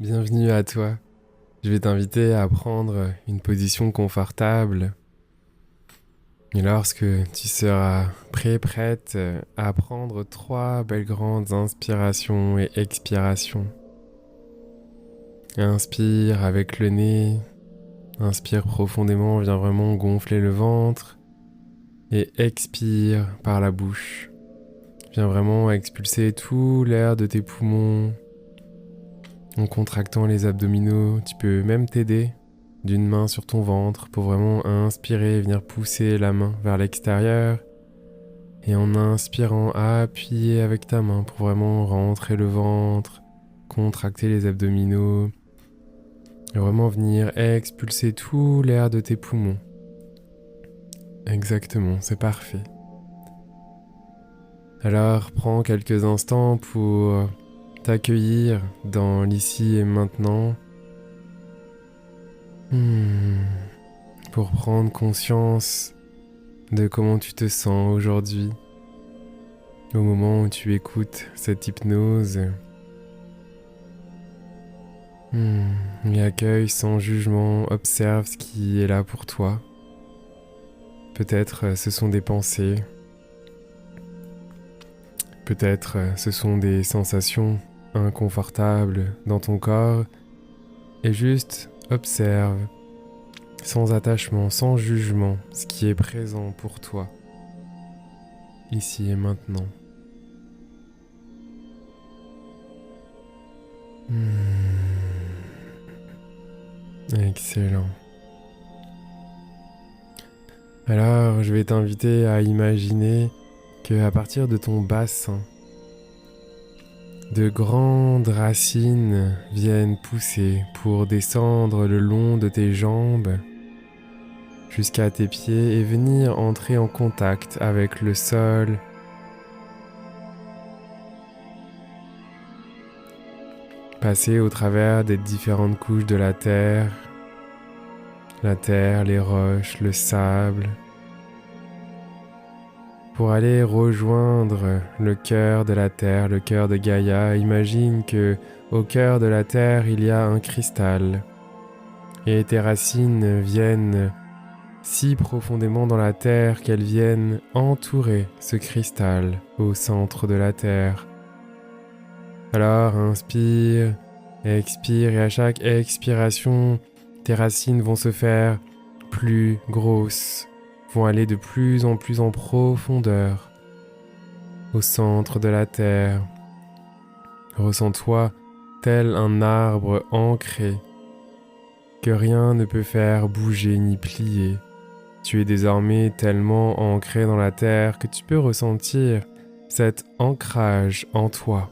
Bienvenue à toi. Je vais t'inviter à prendre une position confortable. Et lorsque tu seras prêt, prête à prendre 3 grandes inspirations et expirations. Inspire avec le nez. Inspire profondément, viens vraiment gonfler le ventre. Et expire par la bouche. Viens vraiment expulser tout l'air de tes poumons. En contractant les abdominaux, tu peux même t'aider d'une main sur ton ventre pour vraiment inspirer et venir pousser la main vers l'extérieur. Et en inspirant, appuyer avec ta main pour vraiment rentrer le ventre, contracter les abdominaux. Et vraiment venir expulser tout l'air de tes poumons. Exactement, c'est parfait. Alors prends quelques instants pour t'accueillir dans l'ici et maintenant. Pour prendre conscience de comment tu te sens aujourd'hui, au moment où tu écoutes cette hypnose. Et accueille sans jugement, observe ce qui est là pour toi. Peut-être ce sont des pensées, peut-être ce sont des sensations inconfortables dans ton corps, et juste observe, sans attachement, sans jugement, ce qui est présent pour toi, ici et maintenant. Excellent. Alors, je vais t'inviter à imaginer que à partir de ton bassin, de grandes racines viennent pousser pour descendre le long de tes jambes jusqu'à tes pieds et venir entrer en contact avec le sol. Passer au travers des différentes couches de la terre, les roches, le sable, pour aller rejoindre le cœur de la terre, le cœur de Gaïa. Imagine que au cœur de la terre, il y a un cristal et tes racines viennent si profondément dans la terre qu'elles viennent entourer ce cristal au centre de la terre. Alors inspire, expire et à chaque expiration, tes racines vont se faire plus grosses, vont aller de plus en profondeur au centre de la terre. Ressens-toi tel un arbre ancré que rien ne peut faire bouger ni plier. Tu es désormais tellement ancré dans la terre que tu peux ressentir cet ancrage en toi.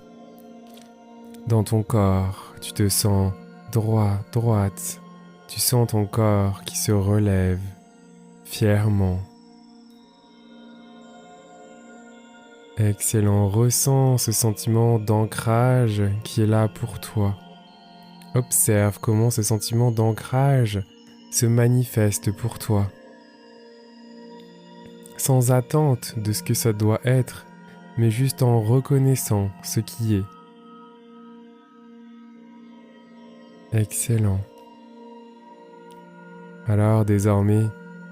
Dans ton corps, tu te sens droit, droite. Tu sens ton corps qui se relève fièrement. Excellent, ressens ce sentiment d'ancrage qui est là pour toi. Observe comment ce sentiment d'ancrage se manifeste pour toi. Sans attente de ce que ça doit être, mais juste en reconnaissant ce qui est. Excellent. Alors désormais,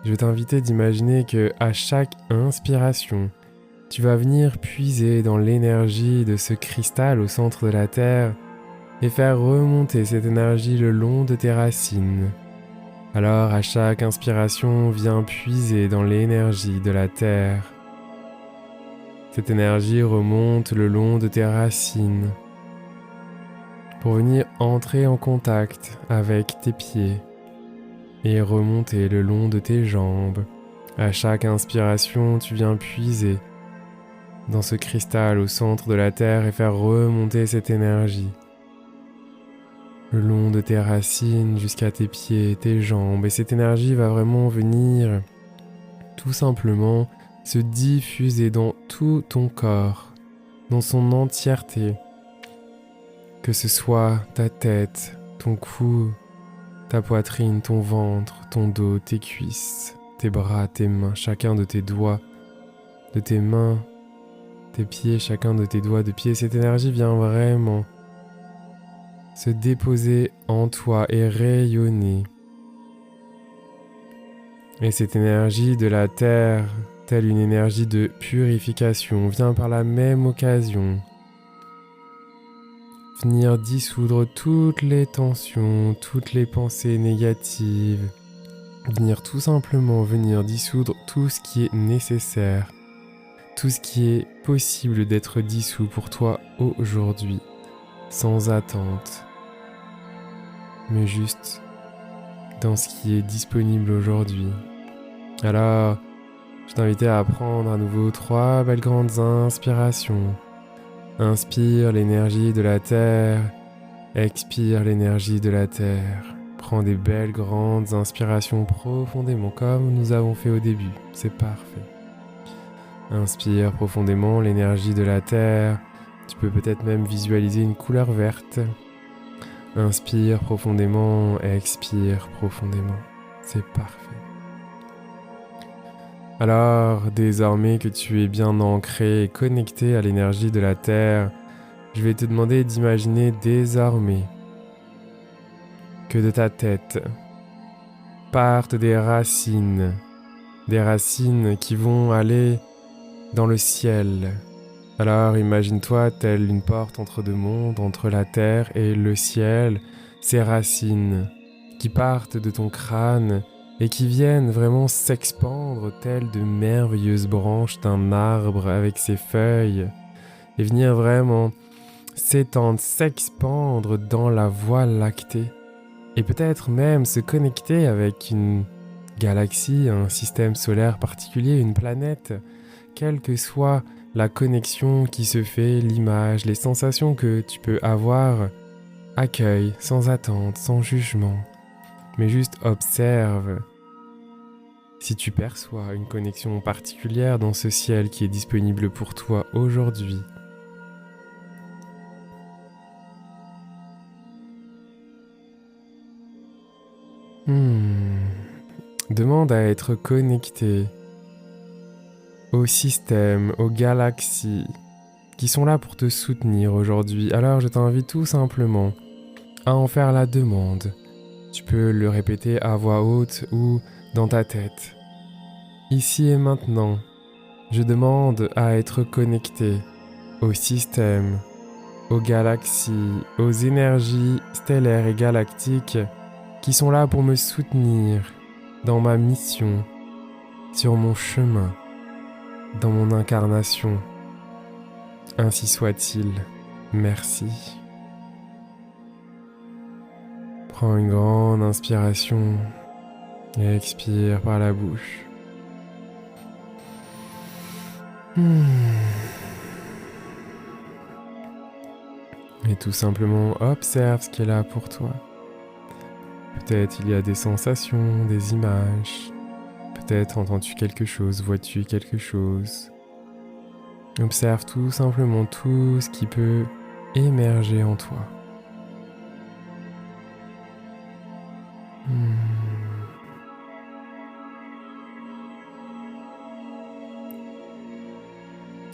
je vais t'inviter d'imaginer que à chaque inspiration, tu vas venir puiser dans l'énergie de ce cristal au centre de la terre et faire remonter cette énergie le long de tes racines. Alors à chaque inspiration, viens puiser dans l'énergie de la terre. Cette énergie remonte le long de tes racines pour venir entrer en contact avec tes pieds et remonter le long de tes jambes. À chaque inspiration, tu viens puiser dans ce cristal au centre de la terre et faire remonter cette énergie le long de tes racines jusqu'à tes pieds, tes jambes. Et cette énergie va vraiment venir tout simplement se diffuser dans tout ton corps, dans son entièreté. Que ce soit ta tête, ton cou, ta poitrine, ton ventre, ton dos, tes cuisses, tes bras, tes mains, chacun de tes doigts, de tes mains, tes pieds, chacun de tes doigts de pied. Cette énergie vient vraiment se déposer en toi et rayonner. Et cette énergie de la terre, telle une énergie de purification, vient par la même occasion venir dissoudre toutes les tensions, toutes les pensées négatives, tout simplement venir dissoudre tout ce qui est nécessaire, tout ce qui est possible d'être dissous pour toi aujourd'hui, sans attente, mais juste dans ce qui est disponible aujourd'hui. Alors, je t'invite à prendre à nouveau 3 belles grandes inspirations. Inspire l'énergie de la terre, expire l'énergie de la terre. Prends des belles grandes inspirations profondément comme nous avons fait au début, c'est parfait. Inspire profondément l'énergie de la terre, tu peux peut-être même visualiser une couleur verte. Inspire profondément, expire profondément, c'est parfait. Alors, désormais que tu es bien ancré et connecté à l'énergie de la terre, je vais te demander d'imaginer désormais que de ta tête partent des racines qui vont aller dans le ciel. Alors, imagine-toi telle une porte entre deux mondes, entre la terre et le ciel, ces racines qui partent de ton crâne et qui viennent vraiment s'expandre telles de merveilleuses branches d'un arbre avec ses feuilles et venir vraiment s'étendre, s'expandre dans la voie lactée et peut-être même se connecter avec une galaxie, un système solaire particulier, une planète, quelle que soit la connexion qui se fait, l'image, les sensations que tu peux avoir, accueille sans attente, sans jugement, mais juste observe. Si tu perçois une connexion particulière dans ce ciel qui est disponible pour toi aujourd'hui, demande à être connecté aux systèmes, aux galaxies qui sont là pour te soutenir aujourd'hui. Alors je t'invite tout simplement à en faire la demande. Tu peux le répéter à voix haute ou dans ta tête. Ici et maintenant, je demande à être connecté aux systèmes, aux galaxies, aux énergies stellaires et galactiques qui sont là pour me soutenir dans ma mission, sur mon chemin, dans mon incarnation. Ainsi soit-il. Merci. Prends une grande inspiration et expire par la bouche. Et tout simplement observe ce qui est là pour toi. Peut-être il y a des sensations, des images. Peut-être entends-tu quelque chose, vois-tu quelque chose. Observe tout simplement tout ce qui peut émerger en toi.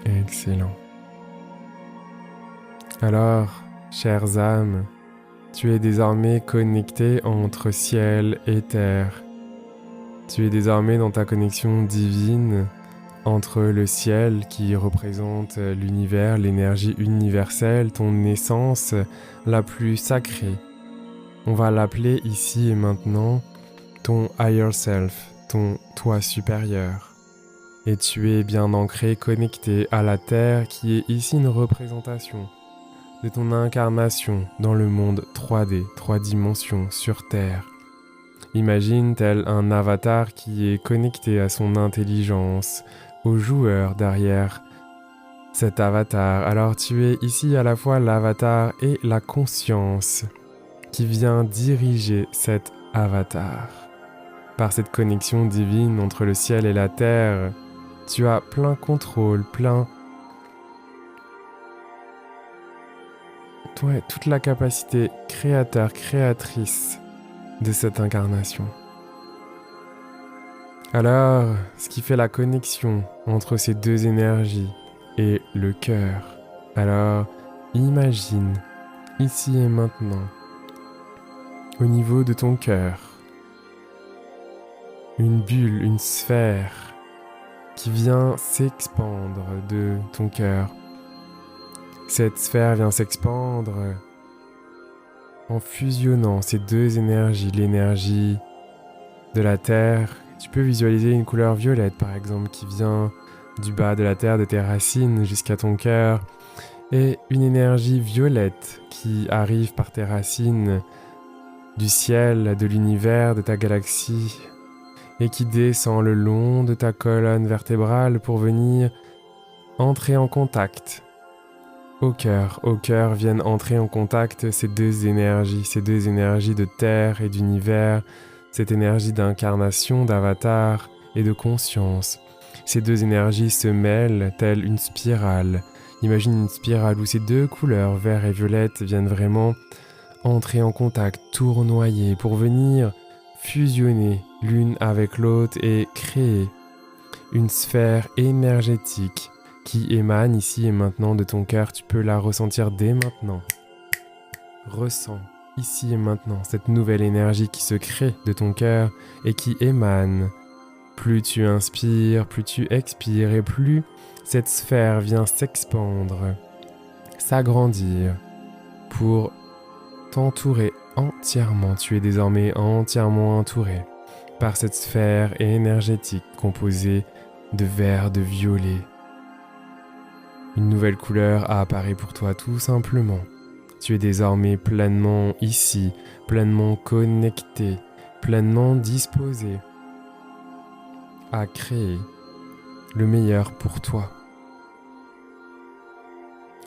Excellent. Alors, chères âmes, tu es désormais connecté entre ciel et terre. Tu es désormais dans ta connexion divine entre le ciel qui représente l'univers, l'énergie universelle, ton essence la plus sacrée. On va l'appeler ici et maintenant ton higher self, ton toi supérieur. Et tu es bien ancré, connecté à la terre qui est ici une représentation de ton incarnation dans le monde 3D, 3 dimensions sur terre. Imagine tel un avatar qui est connecté à son intelligence, au joueur derrière cet avatar. Alors tu es ici à la fois l'avatar et la conscience qui vient diriger cet avatar. Par cette connexion divine entre le ciel et la terre, tu as plein contrôle, toute la capacité créatrice de cette incarnation. Alors, ce qui fait la connexion entre ces deux énergies est le cœur. Alors, imagine ici et maintenant, au niveau de ton cœur. Une bulle, une sphère qui vient s'expandre de ton cœur. Cette sphère vient s'expandre en fusionnant ces deux énergies, l'énergie de la terre. Tu peux visualiser une couleur violette par exemple qui vient du bas de la terre, de tes racines jusqu'à ton cœur, et une énergie violette qui arrive par tes racines du ciel, de l'univers, de ta galaxie, et qui descend le long de ta colonne vertébrale pour venir entrer en contact. Au cœur viennent entrer en contact ces deux énergies de terre et d'univers, cette énergie d'incarnation, d'avatar et de conscience. Ces deux énergies se mêlent telle une spirale. Imagine une spirale où ces deux couleurs, vert et violette, viennent vraiment entrer en contact, tournoyer pour venir fusionner l'une avec l'autre et créer une sphère énergétique qui émane ici et maintenant de ton cœur. Tu peux la ressentir dès maintenant. Ressens ici et maintenant cette nouvelle énergie qui se crée de ton cœur et qui émane. Plus tu inspires, plus tu expires et plus cette sphère vient s'expandre, s'agrandir pour t'entourer entièrement. Tu es désormais entièrement entouré par cette sphère énergétique composée de vert, de violet. Une nouvelle couleur a apparu pour toi tout simplement. Tu es désormais pleinement ici, pleinement connecté, pleinement disposé à créer le meilleur pour toi.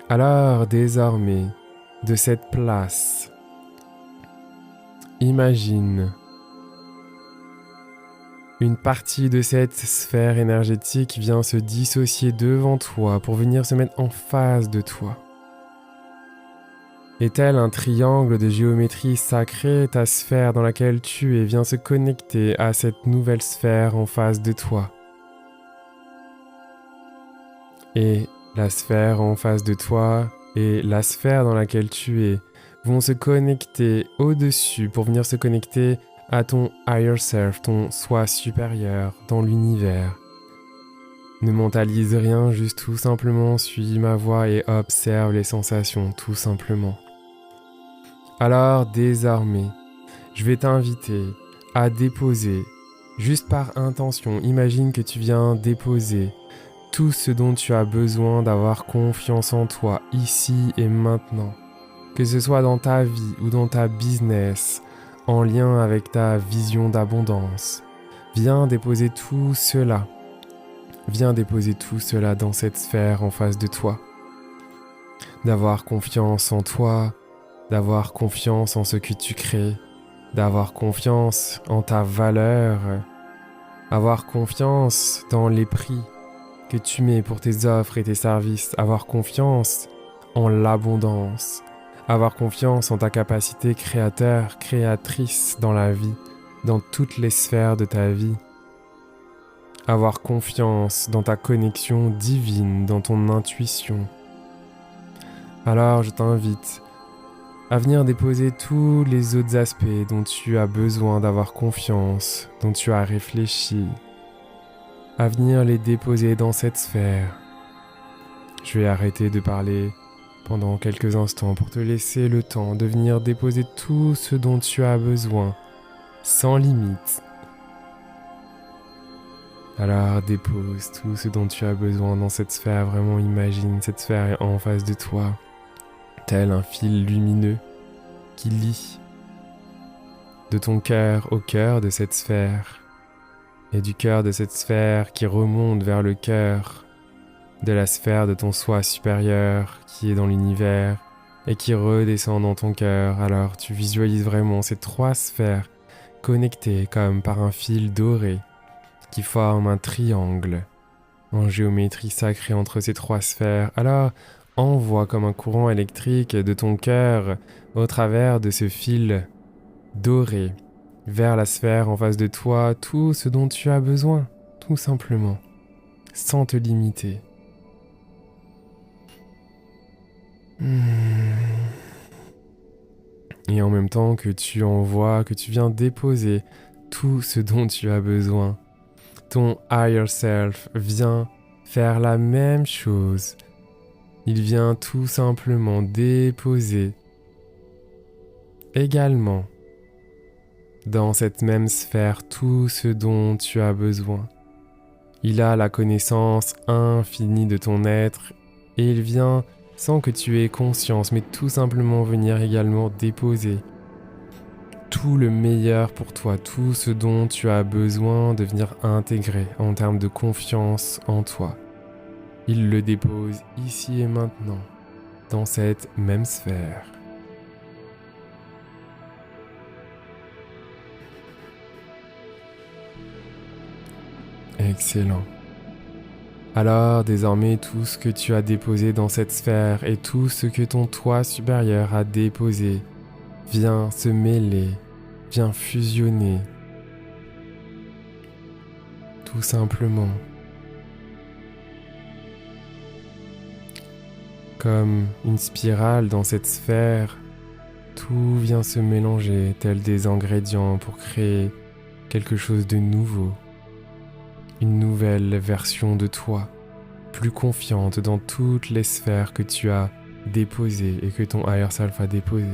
Alors désormais, de cette place, imagine une partie de cette sphère énergétique vient se dissocier devant toi pour venir se mettre en face de toi. Et tel un triangle de géométrie sacrée, ta sphère dans laquelle tu es vient se connecter à cette nouvelle sphère en face de toi. Et la sphère en face de toi et la sphère dans laquelle tu es vont se connecter au-dessus pour venir se connecter à ton higher self, ton soi supérieur dans l'univers. Ne mentalise rien, juste tout simplement suis ma voix et observe les sensations, tout simplement. Alors désormais, je vais t'inviter à déposer, juste par intention, imagine que tu viens déposer tout ce dont tu as besoin d'avoir confiance en toi, ici et maintenant. Que ce soit dans ta vie ou dans ta business, en lien avec ta vision d'abondance. Viens déposer tout cela. Viens déposer tout cela dans cette sphère en face de toi. D'avoir confiance en toi, d'avoir confiance en ce que tu crées, d'avoir confiance en ta valeur, avoir confiance dans les prix que tu mets pour tes offres et tes services, avoir confiance en l'abondance, avoir confiance en ta capacité créateur, créatrice dans la vie, dans toutes les sphères de ta vie. Avoir confiance dans ta connexion divine, dans ton intuition. Alors je t'invite à venir déposer tous les autres aspects dont tu as besoin d'avoir confiance, dont tu as réfléchi, à venir les déposer dans cette sphère. Je vais arrêter de parler pendant quelques instants pour te laisser le temps de venir déposer tout ce dont tu as besoin, sans limite. Alors dépose tout ce dont tu as besoin dans cette sphère, vraiment imagine cette sphère est en face de toi, tel un fil lumineux qui lie de ton cœur au cœur de cette sphère, et du cœur de cette sphère qui remonte vers le cœur de la sphère de ton soi supérieur qui est dans l'univers et qui redescend dans ton cœur. Alors tu visualises vraiment ces trois sphères connectées comme par un fil doré qui forment un triangle en géométrie sacrée entre ces trois sphères. Alors envoie comme un courant électrique de ton cœur au travers de ce fil doré vers la sphère en face de toi tout ce dont tu as besoin, tout simplement, sans te limiter. Et en même temps que tu envoies, que tu viens déposer tout ce dont tu as besoin, ton higher self vient faire la même chose. Il vient tout simplement déposer également dans cette même sphère tout ce dont tu as besoin. Il a la connaissance infinie de ton être et il vient sans que tu aies conscience, mais tout simplement venir également déposer tout le meilleur pour toi, tout ce dont tu as besoin de venir intégrer en termes de confiance en toi. Il le dépose ici et maintenant, dans cette même sphère. Excellent. Alors désormais tout ce que tu as déposé dans cette sphère et tout ce que ton toi supérieur a déposé vient se mêler, vient fusionner. Tout simplement. Comme une spirale dans cette sphère, tout vient se mélanger tel des ingrédients pour créer quelque chose de nouveau. Une nouvelle version de toi, plus confiante dans toutes les sphères que tu as déposées et que ton higher self a déposées.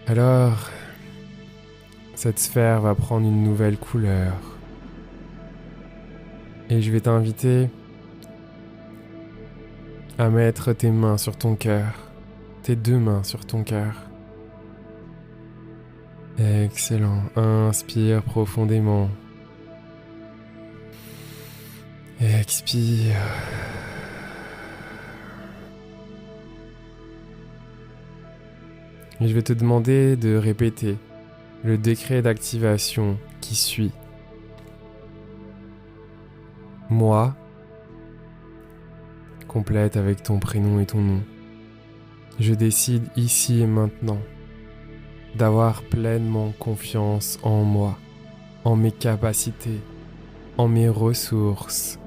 Alors, cette sphère va prendre une nouvelle couleur. Et je vais t'inviter à mettre tes mains sur ton cœur, tes deux mains sur ton cœur. Excellent. Inspire profondément. Expire. Et je vais te demander de répéter le décret d'activation qui suit. Moi, complète avec ton prénom et ton nom. Je décide ici et maintenant d'avoir pleinement confiance en moi, en mes capacités, en mes ressources,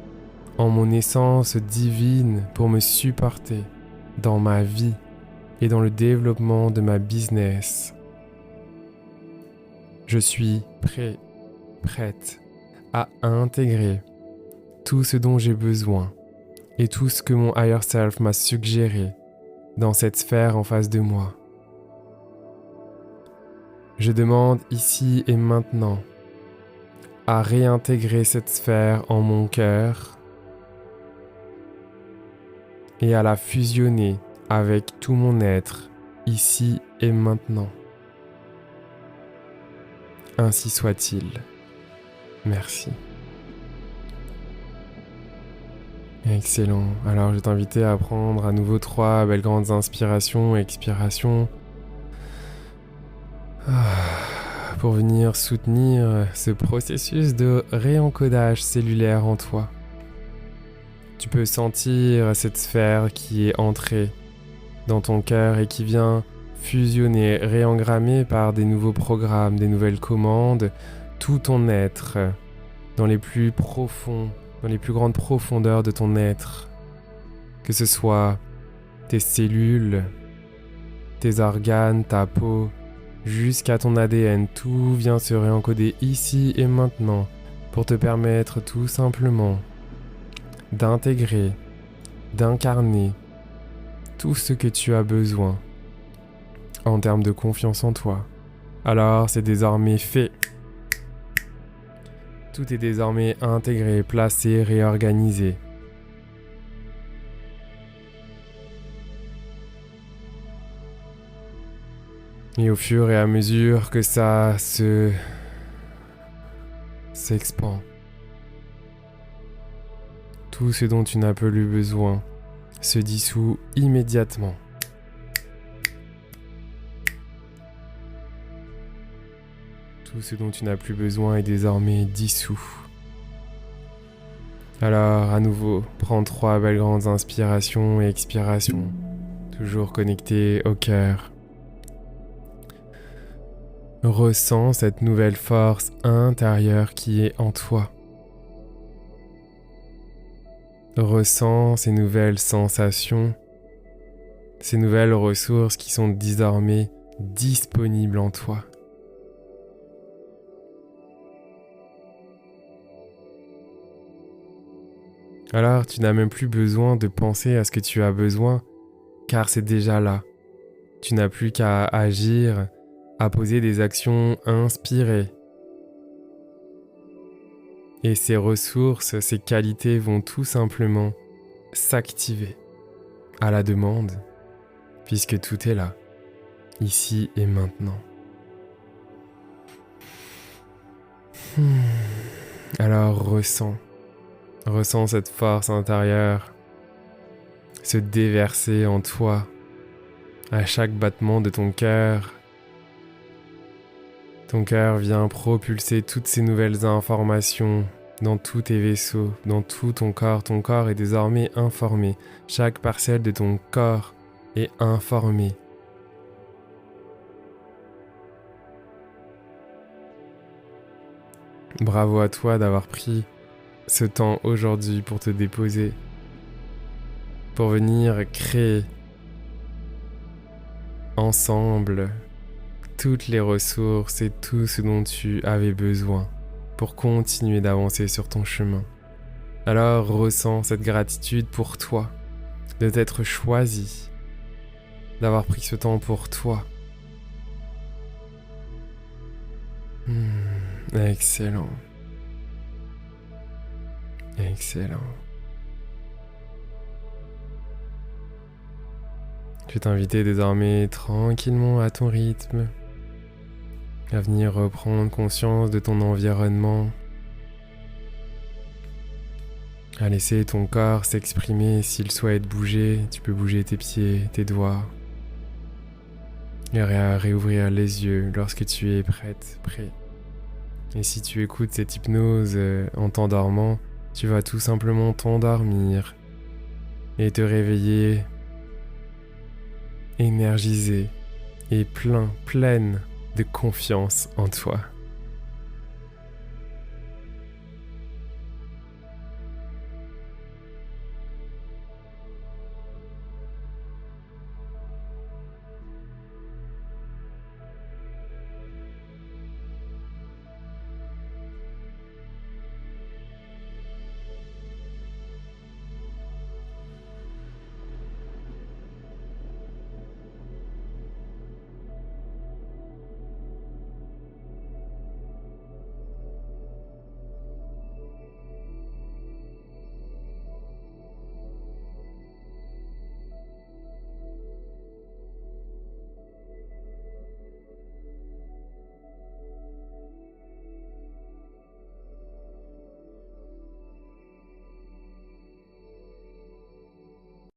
en mon essence divine pour me supporter dans ma vie et dans le développement de ma business. Je suis prête à intégrer tout ce dont j'ai besoin et tout ce que mon higher self m'a suggéré dans cette sphère en face de moi. Je demande ici et maintenant à réintégrer cette sphère en mon cœur et à la fusionner avec tout mon être, ici et maintenant. Ainsi soit-il. Merci. Excellent. Alors je vais t'inviter à prendre à nouveau 3 belles grandes inspirations et expirations pour venir soutenir ce processus de réencodage cellulaire en toi. Tu peux sentir cette sphère qui est entrée dans ton cœur et qui vient fusionner, réengrammer par des nouveaux programmes, des nouvelles commandes, tout ton être dans les plus profonds, dans les plus grandes profondeurs de ton être, que ce soit tes cellules, tes organes, ta peau, jusqu'à ton ADN, tout vient se réencoder ici et maintenant pour te permettre tout simplement d'intégrer, d'incarner tout ce que tu as besoin en termes de confiance en toi. Alors c'est désormais fait. Tout est désormais intégré, placé, réorganisé. Et au fur et à mesure que ça s'expand, tout ce dont tu n'as plus besoin se dissout immédiatement. Tout ce dont tu n'as plus besoin est désormais dissous. Alors, à nouveau, prends 3 belles grandes inspirations et expirations, toujours connecté au cœur. Ressens cette nouvelle force intérieure qui est en toi. Ressens ces nouvelles sensations ces nouvelles ressources qui sont désormais disponibles en toi. Alors tu n'as même plus besoin de penser à ce que tu as besoin, car c'est déjà là. Tu n'as plus qu'à agir, à poser des actions inspirées. Et ces ressources, ces qualités vont tout simplement s'activer à la demande, puisque tout est là, ici et maintenant. Alors ressens cette force intérieure se déverser en toi à chaque battement de ton cœur. Ton cœur vient propulser toutes ces nouvelles informations dans tous tes vaisseaux, dans tout ton corps. Ton corps est désormais informé. Chaque parcelle de ton corps est informée. Bravo à toi d'avoir pris ce temps aujourd'hui pour te déposer, pour venir créer ensemble toutes les ressources et tout ce dont tu avais besoin pour continuer d'avancer sur ton chemin. Alors ressens cette gratitude pour toi, de t'être choisi, d'avoir pris ce temps pour toi. Excellent. Excellent. Je vais t'inviter désormais tranquillement à ton rythme, à venir reprendre conscience de ton environnement, à laisser ton corps s'exprimer. S'il souhaite bouger, tu peux bouger tes pieds, tes doigts, et à réouvrir les yeux lorsque tu es prête, prêt. Et si tu écoutes cette hypnose en t'endormant, tu vas tout simplement t'endormir et te réveiller énergisé et pleine de confiance en toi.